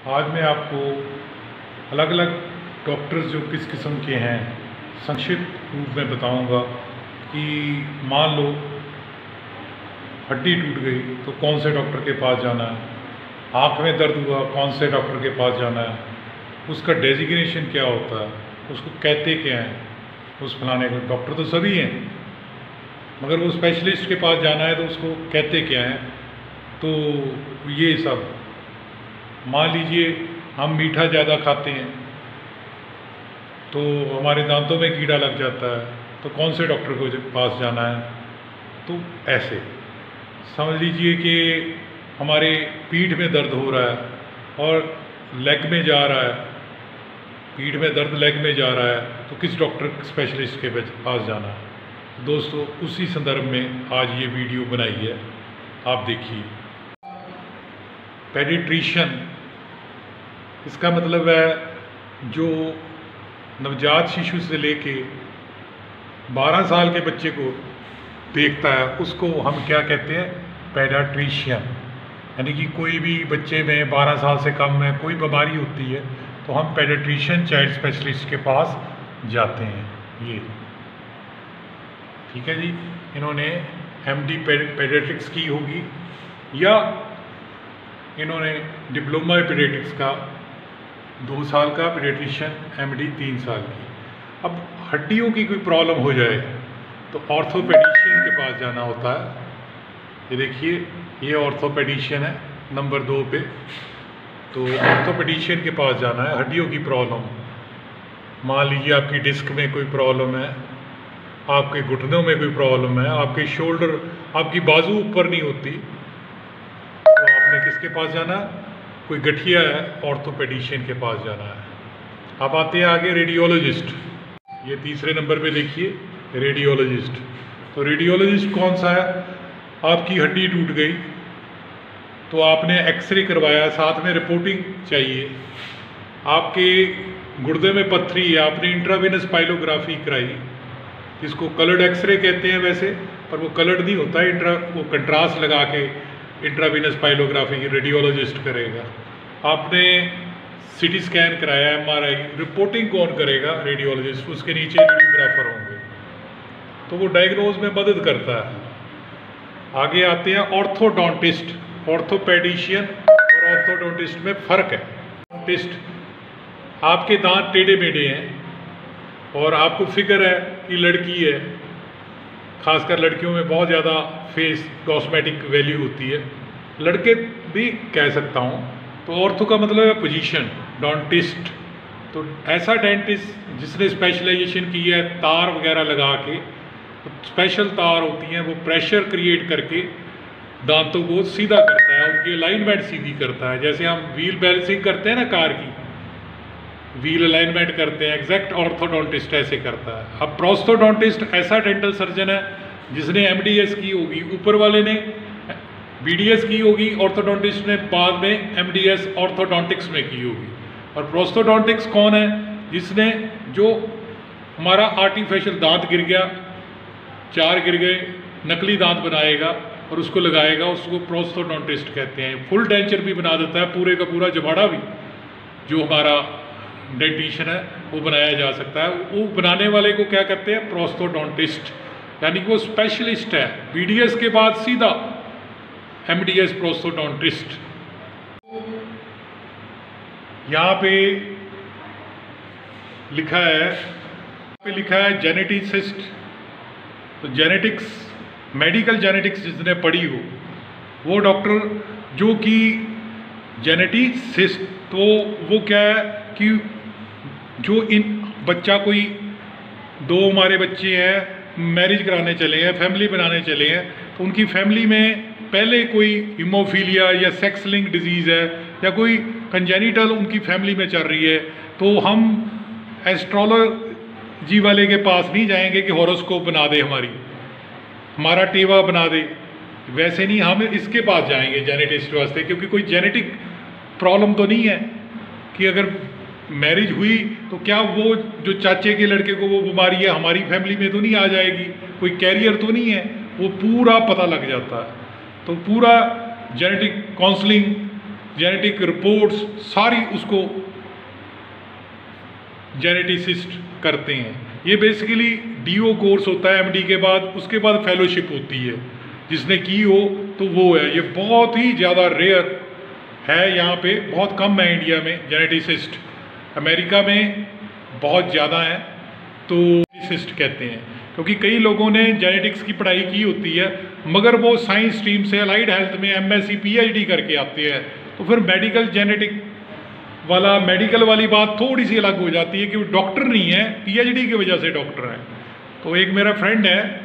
आज मैं आपको अलग अलग डॉक्टर्स जो किस किस्म के हैं संक्षिप्त रूप में बताऊंगा कि मान लो हड्डी टूट गई तो कौन से डॉक्टर के पास जाना है, आँख में दर्द हुआ कौन से डॉक्टर के पास जाना है, उसका डेजिग्नेशन क्या होता है, उसको कहते क्या हैं, उस फलाने को डॉक्टर तो सभी हैं मगर वो स्पेशलिस्ट के पास जाना है तो उसको कहते क्या हैं। तो ये सब मान लीजिए हम मीठा ज़्यादा खाते हैं तो हमारे दांतों में कीड़ा लग जाता है तो कौन से डॉक्टर को पास जाना है। तो ऐसे समझ लीजिए कि हमारे पीठ में दर्द हो रहा है और लेग में जा रहा है, पीठ में दर्द लेग में जा रहा है तो किस डॉक्टर स्पेशलिस्ट के पास जाना है। दोस्तों उसी संदर्भ में आज ये वीडियो बनाई है, आप देखिए। पेडिट्रिशियन इसका मतलब है जो नवजात शिशु से लेके 12 साल के बच्चे को देखता है उसको हम क्या कहते हैं, पेडिट्रिशियन। यानी कि कोई भी बच्चे में 12 साल से कम में कोई बीमारी होती है तो हम पेडिट्रिशियन चाइल्ड स्पेशलिस्ट के पास जाते हैं। ये ठीक है जी। इन्होंने MD पेडियाट्रिक्स की होगी या इन्होंने डिप्लोमा पेडियाट्रिक्स का 2 साल का, पेडियाट्रिशियन MD 3 साल की। अब हड्डियों की कोई प्रॉब्लम हो जाए तो ऑर्थोपेडिशियन के पास जाना होता है। ये देखिए ये ऑर्थोपेडिशियन है नंबर 2 पे, तो ऑर्थोपेडिशियन के पास जाना है। हड्डियों की प्रॉब्लम, मान लीजिए आपकी डिस्क में कोई प्रॉब्लम है, आपके घुटनों में कोई प्रॉब्लम है, आपके शोल्डर, आपकी बाजू ऊपर नहीं होती तो आपने किसके पास जाना है, कोई गठिया है, ऑर्थोपेडिशियन के पास जाना है। अब आते हैं आगे रेडियोलॉजिस्ट। ये तीसरे नंबर पे देखिए रेडियोलॉजिस्ट। तो रेडियोलॉजिस्ट कौन सा है, आपकी हड्डी टूट गई तो आपने एक्सरे करवाया, साथ में रिपोर्टिंग चाहिए। आपके गुर्दे में पत्थरी है, आपने इंट्रावेनस पाइलोग्राफी कराई, जिसको कलर्ड एक्सरे कहते हैं वैसे, पर वो कलर्ड नहीं होता है, वो कंट्रास्ट लगा के इंट्रावेनस पाइलोग्राफी रेडियोलॉजिस्ट करेगा। आपने CT स्कैन कराया, MRI, रिपोर्टिंग कौन करेगा, रेडियोलॉजिस्ट, उसके नीचे रेडियोग्राफर होंगे, तो वो डायग्नोज में मदद करता है। आगे आते हैं ऑर्थोडोंटिस्ट। ऑर्थोपेडिशियन और ऑर्थोडोंटिस्ट में फ़र्क है। ऑर्थोडोंटिस्ट, आपके दांत टेढ़े मेढ़े हैं और आपको फिक्र है कि लड़की है, खासकर लड़कियों में बहुत ज़्यादा फेस कॉस्मेटिक वैल्यू होती है, लड़के भी कह सकता हूँ। तो ऑर्थो का मतलब है पोजीशन, डोंटिस्ट। तो ऐसा डेंटिस्ट जिसने स्पेशलाइजेशन की है तार वगैरह लगा के, तो स्पेशल तार होती हैं, वो प्रेशर क्रिएट करके दांतों को सीधा करता है, उनकी अलाइनमेंट सीधी करता है। जैसे हम व्हील बैलेंसिंग करते हैं ना, कार की व्हील अलाइनमेंट करते हैं, एग्जैक्ट ऑर्थोडोंटिस्ट ऐसे करता है। अब प्रोस्थोडोंटिस्ट ऐसा डेंटल सर्जन है जिसने MDS की होगी, ऊपर वाले ने BDS की होगी, ऑर्थोडोंटिस्ट ने बाद में MDS ऑर्थोडोंटिक्स में की होगी। और प्रोस्थोडोंटिक्स कौन है, जिसने जो हमारा आर्टिफिशियल दांत गिर गया, 4 गिर गए, नकली दांत बनाएगा और उसको लगाएगा, उसको प्रोस्थोडोंटिस्ट कहते हैं। फुल डेंचर भी बना देता है, पूरे का पूरा जबाड़ा भी जो हमारा डेंटिशन है वो बनाया जा सकता है। वो बनाने वाले को क्या कहते हैं, प्रोस्थोडोंटिस्ट, यानी कि वो स्पेशलिस्ट है। BDS के बाद सीधा MDS प्रोस्थोडोंटिस्ट। यहाँ पे लिखा है जेनेटिसिस्ट। तो जेनेटिक्स, मेडिकल जेनेटिक्स जिसने पढ़ी हो वो डॉक्टर जो कि जेनेटिसिस्ट, तो वो क्या है कि जो इन बच्चा कोई 2 हमारे बच्चे हैं, मैरिज कराने चले हैं, फैमिली बनाने चले हैं, तो उनकी फैमिली में पहले कोई हीमोफीलिया या सेक्स लिंक डिजीज़ है या कोई कंजेनिटल उनकी फैमिली में चल रही है, तो हम एस्ट्रोलॉजी वाले के पास नहीं जाएंगे कि हॉरोस्कोप बना दे, हमारा टेवा बना दे, वैसे नहीं, हम इसके पास जाएंगे जेनेटिस्ट वास्ते, क्योंकि कोई जेनेटिक प्रॉब्लम तो नहीं है कि अगर मैरिज हुई तो क्या वो जो चाचे के लड़के को वो बीमारी है हमारी फैमिली में तो नहीं आ जाएगी, कोई कैरियर तो नहीं है, वो पूरा पता लग जाता है। तो पूरा जेनेटिक काउंसलिंग जेनेटिक रिपोर्ट्स सारी उसको जेनेटिसिस्ट करते हैं। ये बेसिकली डीओ कोर्स होता है एमडी के बाद, उसके बाद फेलोशिप होती है, जिसने की हो तो वो है। ये बहुत ही ज़्यादा रेयर है, यहाँ पे बहुत कम है इंडिया में जेनेटिसिस्ट, अमेरिका में बहुत ज़्यादा है। तो जेनेटिसिस्ट कहते हैं क्योंकि कई लोगों ने जेनेटिक्स की पढ़ाई की होती है मगर वो साइंस स्ट्रीम से अलाइड हेल्थ में एमएससी पीएचडी करके आते हैं, तो फिर मेडिकल वाली बात थोड़ी सी अलग हो जाती है कि वो डॉक्टर नहीं है, पीएचडी की वजह से डॉक्टर हैं। तो एक मेरा फ्रेंड है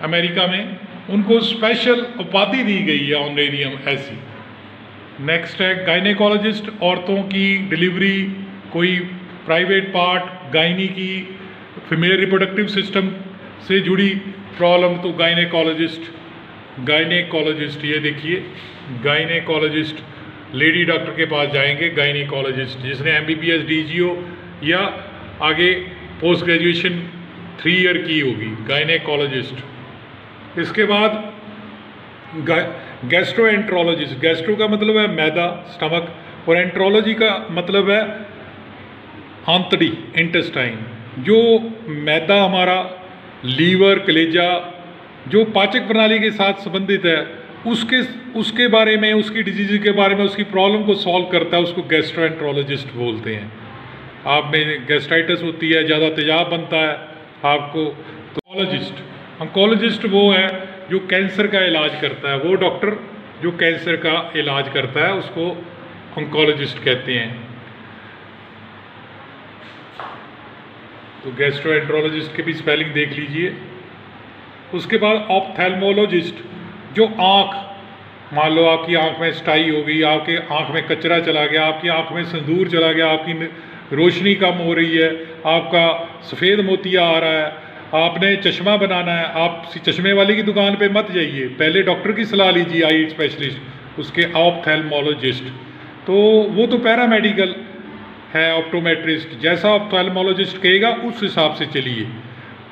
अमेरिका में, उनको स्पेशल उपाधि दी गई है ऑनरेरियम ऐसी। नेक्स्ट है गायनेकोलॉजिस्ट, औरतों की डिलीवरी, कोई प्राइवेट पार्ट, गायनी की, फीमेल रिप्रोडक्टिव सिस्टम से जुड़ी प्रॉब्लम, तो गायनेकोलॉजिस्ट ये देखिए, गायनेकोलॉजिस्ट लेडी डॉक्टर के पास जाएंगे, गायनेकोलॉजिस्ट जिसने एमबीबीएस डीजीओ या आगे पोस्ट ग्रेजुएशन 3 ईयर की होगी, गायनेकोलॉजिस्ट। इसके बाद गैस्ट्रोएंट्रोलॉजिस्ट, गैस्ट्रो का मतलब है मैदा, स्टमक, और एंट्रोलॉजी का मतलब है आंतड़ी, इंटेस्टाइन। जो मैदा हमारा, लीवर, कलेजा, जो पाचक प्रणाली के साथ संबंधित है, उसके बारे में, उसकी डिजीज के बारे में, उसकी प्रॉब्लम को सॉल्व करता है, उसको गैस्ट्रोएंट्रोलॉजिस्ट बोलते हैं। आप में गैस्ट्राइटिस होती है, ज़्यादा तेजाब बनता है आपको, तो ऑन्कोलॉजिस्ट वो है जो कैंसर का इलाज करता है, वो डॉक्टर जो कैंसर का इलाज करता है उसको ऑन्कोलॉजिस्ट कहते हैं। तो गैस्ट्रोएंट्रोलॉजिस्ट के भी स्पेलिंग देख लीजिए। उसके बाद ऑप्थेल्मोलॉजिस्ट, जो आँख, मान लो आपकी आँख में स्टाई हो गई, आपके आँख में कचरा चला गया, आपकी आँख में सिंदूर चला गया, आपकी रोशनी कम हो रही है, आपका सफ़ेद मोतिया आ रहा है, आपने चश्मा बनाना है, आप चश्मे वाले की दुकान पे मत जाइए, पहले डॉक्टर की सलाह लीजिए, आई स्पेशलिस्ट, उसके ऑप्थेल्मोलॉजिस्ट। तो वो तो पैरामेडिकल है, ऑप्टोमेट्रिस्ट, जैसा ऑप्थेल्मोलॉजिस्ट कहेगा उस हिसाब से चलिए,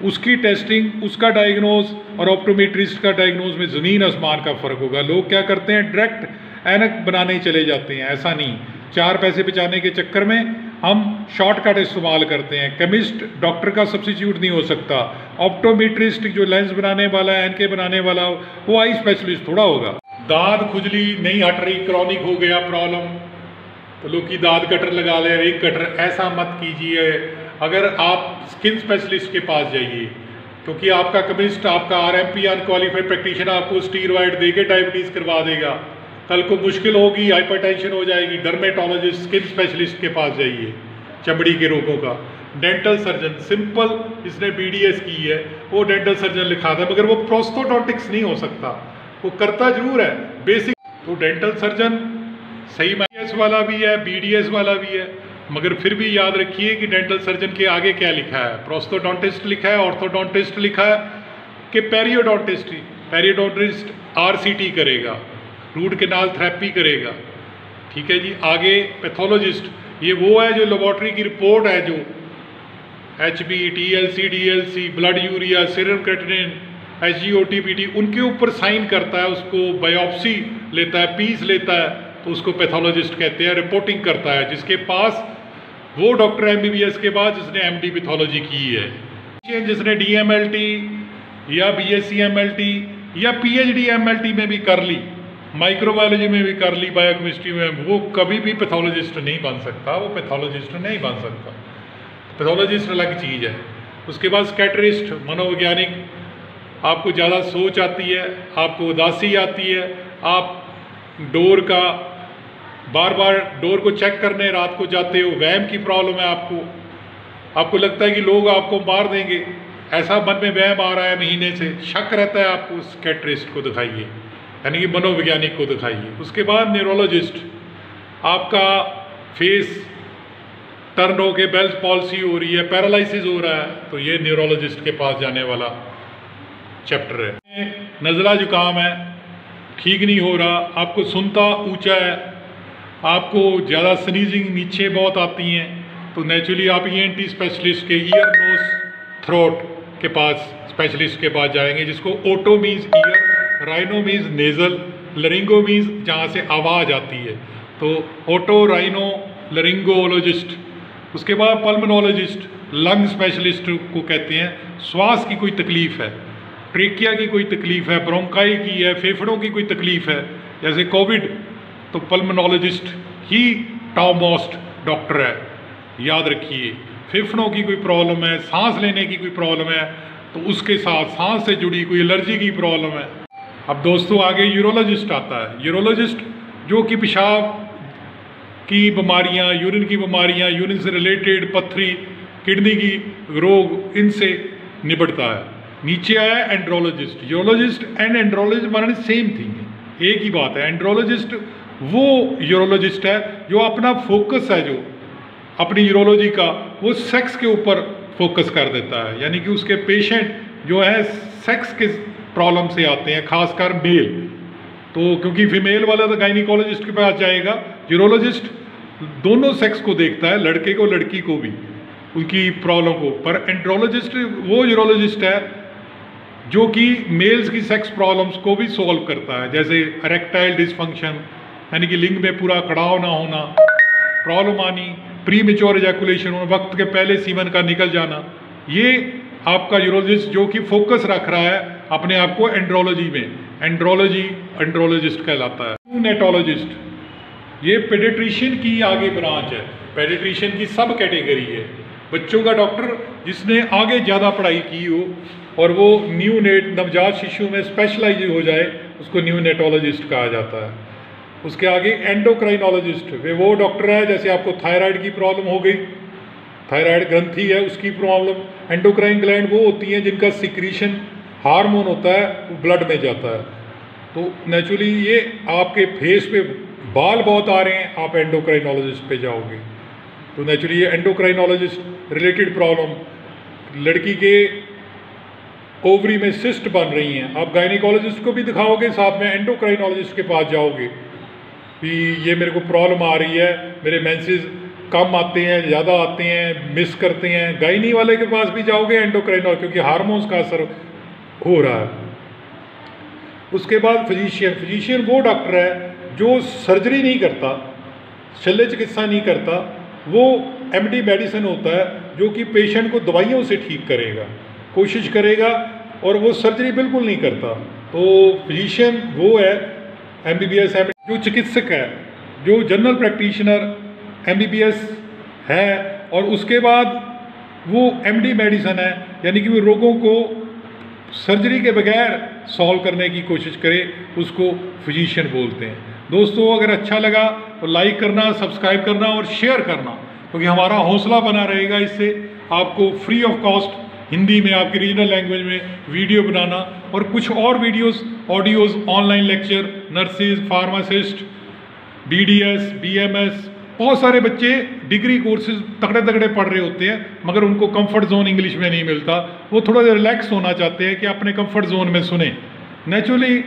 उसकी टेस्टिंग, उसका डायग्नोज और ऑप्टोमेट्रिस्ट का डायग्नोज में ज़मीन आसमान का फ़र्क होगा। लोग क्या करते हैं, डायरेक्ट ऐनक बनाने चले जाते हैं, ऐसा नहीं, 4 पैसे बचाने के चक्कर में हम शॉर्टकट इस्तेमाल करते हैं। केमिस्ट डॉक्टर का सब्सिट्यूट नहीं हो सकता, ऑप्टोमेट्रिस्ट जो लेंस बनाने वाला है, एनके बनाने वाला, वो आई स्पेशलिस्ट थोड़ा होगा। दांत खुजली नहीं हट रही, क्रॉनिक हो गया प्रॉब्लम, तो लोग की दांत कटर लगा ले, एक कटर, ऐसा मत कीजिए। अगर आप स्किन स्पेशलिस्ट के पास जाइए, क्योंकि आपका केमिस्ट, आपका आरएमपी अनक्वालिफाइड प्रैक्टिशनर आपको स्टीरॉयड देके डायबिटीज़ करवा देगा, कल को मुश्किल होगी, हाइपरटेंशन हो जाएगी। डर्मेटोलॉजिस्ट, स्किन स्पेशलिस्ट के पास जाइए, चमड़ी के रोगों का। डेंटल सर्जन, सिंपल जिसने बीडीएस की है वो डेंटल सर्जन लिखा था, मगर वो प्रोस्थोडोंटिक्स नहीं हो सकता, वो करता जरूर है बेसिक। तो डेंटल सर्जन सही बीडीएस वाला भी है, बीडीएस वाला भी है, मगर फिर भी याद रखिए कि डेंटल सर्जन के आगे क्या लिखा है, प्रोस्थोडोंटिस्ट लिखा है, ऑर्थोडोंटिस्ट लिखा है कि पेरियोडोंटिस्ट आरसीटी करेगा, रूट कैनाल थेरेपी करेगा, ठीक है जी। आगे पैथोलॉजिस्ट, ये वो है जो लेबोरेटरी की रिपोर्ट है, जो HB, TLC, DLC, blood urea, serum creatinine, SGOT, PT, उनके ऊपर साइन करता है, उसको बायोप्सी लेता है, पीस लेता है, तो उसको पैथोलॉजिस्ट कहते हैं। रिपोर्टिंग करता है जिसके पास, वो डॉक्टर MBBS के बाद जिसने MD पैथोलॉजी की है, जिसने DMLT या BSc MLT या PhD MLT में भी कर ली, माइक्रोबायोलॉजी में भी कर ली, बायोकेमिस्ट्री में, वो कभी भी पैथोलॉजिस्ट नहीं बन सकता, वो पैथोलॉजिस्ट नहीं बन सकता। पैथोलॉजिस्ट अलग चीज़ है। उसके बाद स्कैटरिस्ट, मनोवैज्ञानिक, आपको ज़्यादा सोच आती है, आपको उदासी आती है, आप डोर का बार बार डोर को चेक करने रात को जाते हो, वहम की प्रॉब्लम है आपको लगता है कि लोग आपको मार देंगे, ऐसा मन में वहम आ रहा है, महीने से शक रहता है, आपको स्कैटरिस्ट को दिखाइए, यानी कि मनोवैज्ञानिक को दिखाइए। उसके बाद न्यूरोलॉजिस्ट, आपका फेस टर्न हो के बेल्स पॉलिसी हो रही है, पैरालिसिस हो रहा है, तो ये न्यूरोलॉजिस्ट के पास जाने वाला चैप्टर है। नज़ला जुकाम है, ठीक नहीं हो रहा, आपको सुनता ऊंचा है, आपको ज़्यादा स्नीजिंग नीचे बहुत आती हैं, तो नेचुरली आप ENT स्पेशलिस्ट के, ईयर नोज थ्रोट के पास, स्पेशलिस्ट के पास जाएंगे, जिसको oto means ear, rhino means nasal, laryngo means जहाँ से आवाज़ आती है, तो ओटो राइनो लरिंगोलॉजिस्ट, उसके बाद पल्मोनोलॉजिस्ट, लंग स्पेशलिस्ट को कहते हैं। श्वास की कोई तकलीफ़ है, ट्रेकिया की कोई तकलीफ़ है, ब्रोंकाई की है, फेफड़ों की कोई तकलीफ़ है, जैसे कोविड, तो पल्मोनोलॉजिस्ट ही टॉप मोस्ट डॉक्टर है, याद रखिए। फेफड़ों की कोई प्रॉब्लम है, सांस लेने की कोई प्रॉब्लम है, तो उसके साथ सांस से जुड़ी कोई एलर्जी की प्रॉब्लम है। अब दोस्तों आगे यूरोलॉजिस्ट आता है। यूरोलॉजिस्ट जो कि पेशाब की बीमारियां, यूरिन की बीमारियां, यूरिन से रिलेटेड पथरी, किडनी की रोग, इनसे निपटता है। नीचे आया andrologist. Urologist and andrologist one and same thing है, एक ही बात है। एंड्रोलॉजिस्ट वो यूरोलॉजिस्ट है जो अपना फोकस है, जो अपनी यूरोलॉजी का, वो सेक्स के ऊपर फोकस कर देता है, यानी कि उसके पेशेंट जो है सेक्स के प्रॉब्लम से आते हैं, खासकर मेल। तो क्योंकि फीमेल वाला तो गायनिकोलॉजिस्ट के पास जाएगा, यूरोलॉजिस्ट दोनों सेक्स को देखता है, लड़के को लड़की को भी, उनकी प्रॉब्लम को। पर एंड्रोलॉजिस्ट वो यूरोलॉजिस्ट है जो कि मेल्स की सेक्स प्रॉब्लम्स को भी सॉल्व करता है, जैसे इरेक्टाइल डिसफंक्शन, यानी कि लिंग में पूरा कड़ाव ना होना, प्रॉब्लम आनी, प्री मेच्योर एजैकुलेशन, वक्त के पहले सीमन का निकल जाना। ये आपका यूरोलॉजिस्ट जो कि फोकस रख रहा है अपने आप को एंड्रोलॉजी में, एंड्रोलॉजिस्ट कहलाता है। न्यूनेटोलॉजिस्ट ये पेडियाट्रिशियन की आगे ब्रांच है, पेडियाट्रिशियन की सब कैटेगरी है। बच्चों का डॉक्टर जिसने आगे ज़्यादा पढ़ाई की हो और वो न्यूनेट नवजात शिशु में स्पेशलाइज हो जाए, उसको न्यूनेटोलॉजिस्ट कहा जाता है। उसके आगे एंडोक्राइनोलॉजिस्ट, वे वो डॉक्टर है जैसे आपको थायराइड की प्रॉब्लम हो गई, थायराइड ग्रंथि है उसकी प्रॉब्लम। एंडोक्राइन ग्लैंड वो होती हैं जिनका सिक्रीशन हार्मोन होता है, वो ब्लड में जाता है। तो नेचुरली ये आपके फेस पे बाल बहुत आ रहे हैं, आप एंडोक्राइनोलॉजिस्ट पे जाओगे, तो नेचुरली ये एंडोक्राइनोलॉजिस्ट रिलेटेड प्रॉब्लम। लड़की के ओवरी में सिस्ट बन रही हैं, आप गायनिकोलॉजिस्ट को भी दिखाओगे, साथ में एंडोक्राइनोलॉजिस्ट के पास जाओगे कि ये मेरे को प्रॉब्लम आ रही है, मेरे मेंसेस कम आते हैं, ज़्यादा आते हैं, मिस करते हैं। गायनी वाले के पास भी जाओगे एंडोक्राइनोलॉजिस्ट, क्योंकि हार्मोन्स का असर हो रहा है। उसके बाद फिजिशियन वो डॉक्टर है जो सर्जरी नहीं करता, शल्य चिकित्सा नहीं करता, वो एमडी मेडिसिन होता है जो कि पेशेंट को दवाइयों से ठीक करेगा, कोशिश करेगा, और वो सर्जरी बिल्कुल नहीं करता। तो फिजिशियन वो है एमबीबीएस एमडी, जो चिकित्सक है, जो जनरल प्रैक्टिशनर एमबीबीएस है, और उसके बाद वो एमडी मेडिसिन है, यानी कि वो रोगों को सर्जरी के बगैर सॉल्व करने की कोशिश करे, उसको फिजिशियन बोलते हैं। दोस्तों अगर अच्छा लगा तो लाइक करना, सब्सक्राइब करना और शेयर करना, क्योंकि हमारा हौसला बना रहेगा इससे आपको फ्री ऑफ कॉस्ट हिंदी में, आपकी रीजनल लैंग्वेज में वीडियो बनाना, और कुछ और videos, audios, online lecture, nurses, pharmacist, BDS, BMS, बहुत सारे बच्चे डिग्री कोर्सेज तगड़े तगड़े पढ़ रहे होते हैं, मगर उनको कंफर्ट जोन इंग्लिश में नहीं मिलता। वो थोड़ा रिलैक्स होना चाहते हैं कि अपने कंफर्ट जोन में सुने। नेचुरली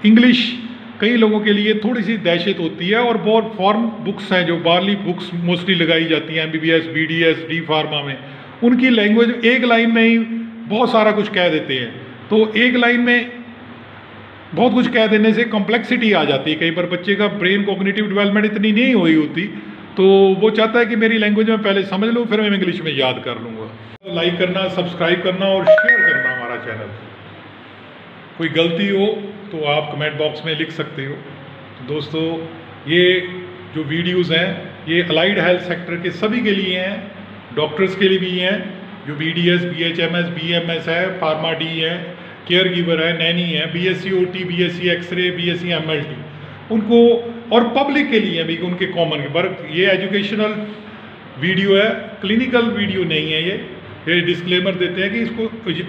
इंग्लिश कई लोगों के लिए थोड़ी सी दहशत होती है, और बहुत फॉरेन बुक्स हैं जो बाहरली बुक्स मोस्टली लगाई जाती हैं एमबीबीएस, बीडीएस, डी फार्मा में, उनकी लैंग्वेज एक लाइन में ही बहुत सारा कुछ कह देते हैं। तो एक लाइन में बहुत कुछ कह देने से कॉम्प्लेक्सिटी आ जाती है, कई बार बच्चे का ब्रेन कॉग्निटिव डेवलपमेंट इतनी नहीं हुई होती, तो वो चाहता है कि मेरी लैंग्वेज में पहले समझ लूँ, फिर मैं इंग्लिश में याद कर लूँगा। तो लाइक करना, सब्सक्राइब करना और शेयर करना हमारा चैनल। कोई गलती हो तो आप कमेंट बॉक्स में लिख सकते हो। तो दोस्तों ये जो वीडियोज़ हैं ये अलाइड हेल्थ सेक्टर के सभी के लिए हैं, डॉक्टर्स के लिए भी हैं, जो बीडीएस, बीएचएमएस, बीएमएस है, फार्मा डी है, केयर गिवर है, नैनी है, BSc OT, BSc X-ray, BSc MLT, उनको, और पब्लिक के लिए भी उनके कॉमन के पर। ये एजुकेशनल वीडियो है, क्लिनिकल वीडियो नहीं है। ये डिस्क्लेमर देते हैं कि इसको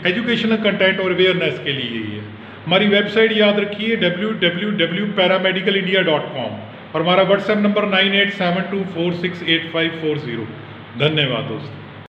एजुकेशनल कंटेंट और अवेयरनेस के लिए ही है। हमारी वेबसाइट याद रखिए www.paramedicalindia.com, और हमारा व्हाट्सएप नंबर 9872468540। धन्यवाद दोस्तों।